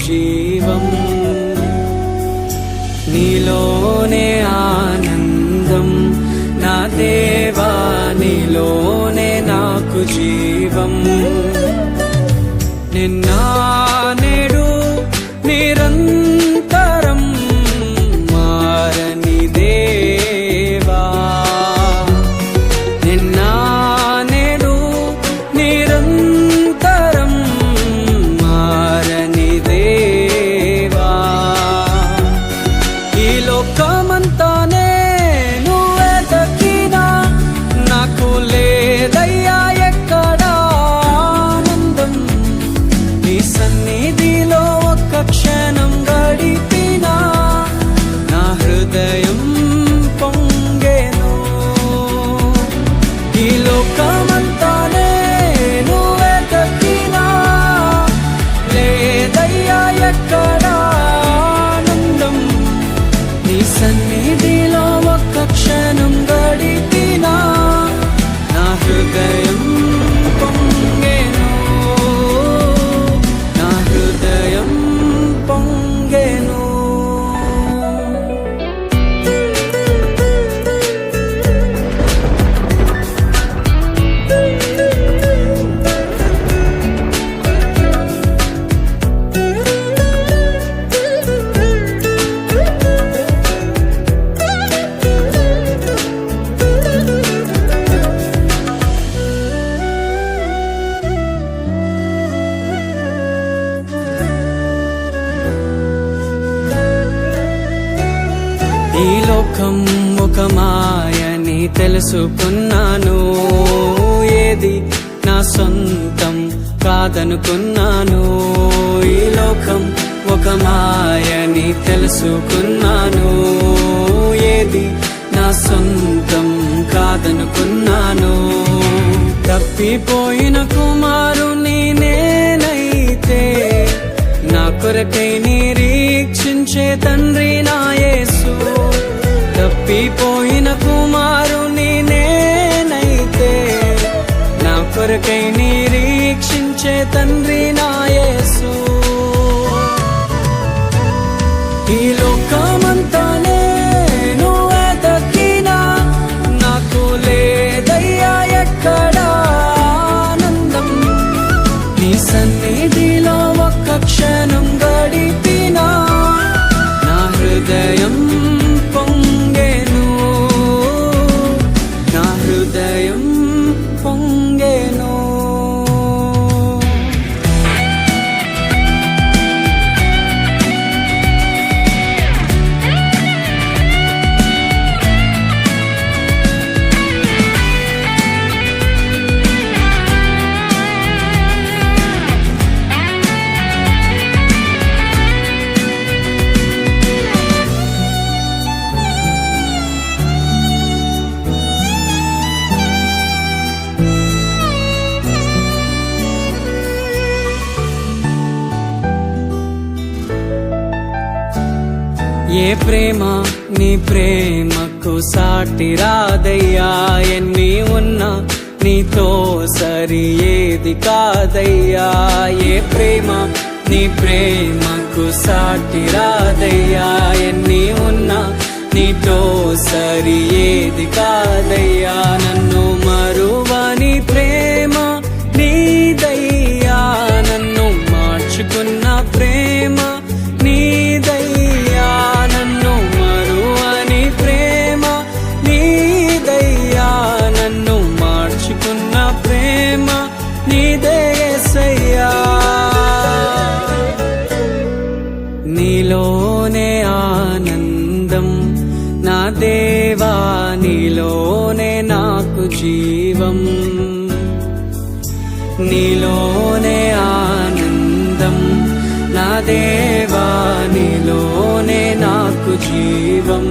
జీవం, నీలోనే ఆనందం నా దేవా, నీలోనే నాకు జీవం. నిన్న నేడు నిరంతరం మారని దేవా, నిన్న నేడు నిరంతరం మారని దేవా. ఈ లోకమంతానే నువ్వే దక్కినా నాకు లేదయ్యా ఎక్కడా ఆనందం. నీ సన్నిధిలో ఒక్క క్షణం గడిపినా నా హృదయం పొంగెను. ఈ లోకమంతానే నువ్వే దక్కినా లేదయ్యా ఎక్కడా ఆనందం. నీ సన్నిధిలో ఒక్క క్షణం గడిపినా నా హృదయం పొంగెను, నా హృదయం పొంగెను. ఈ లోకం ఒక మాయని తెలుసుకున్నాను, ఏది నా సొంతం కాదనుకున్నాను. ఈ లోకం ఒక మాయని తెలుసుకున్నాను, ఏది నా సొంతం కాదనుకున్నాను. తప్పిపోయిన కుమారుని నేనైతే నా కొరకై నిరీక్షించే తండ్రి నా యేసు. తప్పిపోయిన కుమారుని నేనైతే నా కొరకై నిరీక్షించే తండ్రి నా యేసు. ఈ లోకమంతానే నువ్వే దక్కినా నాకు లేదయ్యా ఎక్కడా ఆనందం. నీ సన్నిధిలో ఒక్క క్షణం గడిపినా నా హృదయం పొంగెను, నా హృదయం పొంగెను. ఏ ప్రేమ నీ ప్రేమకు సాటి రాదయ్యా, ఎన్ని ఉన్నా నీతో సరి ఏది కాదయ్యా. ఏ ప్రేమ నీ ప్రేమకు సాటి రాదయ్యా, ఎన్ని ఉన్నా నీతో సరి ఏది కాదయ్యా. నన్ను మరువని ప్రేమ నీదయ్యా, నన్ను మార్చుకున్న ప్రేమ నీదయ్యా. నన్ను మరువని ప్రేమ నీదయ్యా, నన్ను మార్చుకున్న ప్రేమ నీదే యేసయ్యా. నీలోనే ఆనందం నా దేవా, నీలోనే నాకు జీవం, నీలోనే ఆనందం నా దేవా, నీలోనే నాకు జీవం.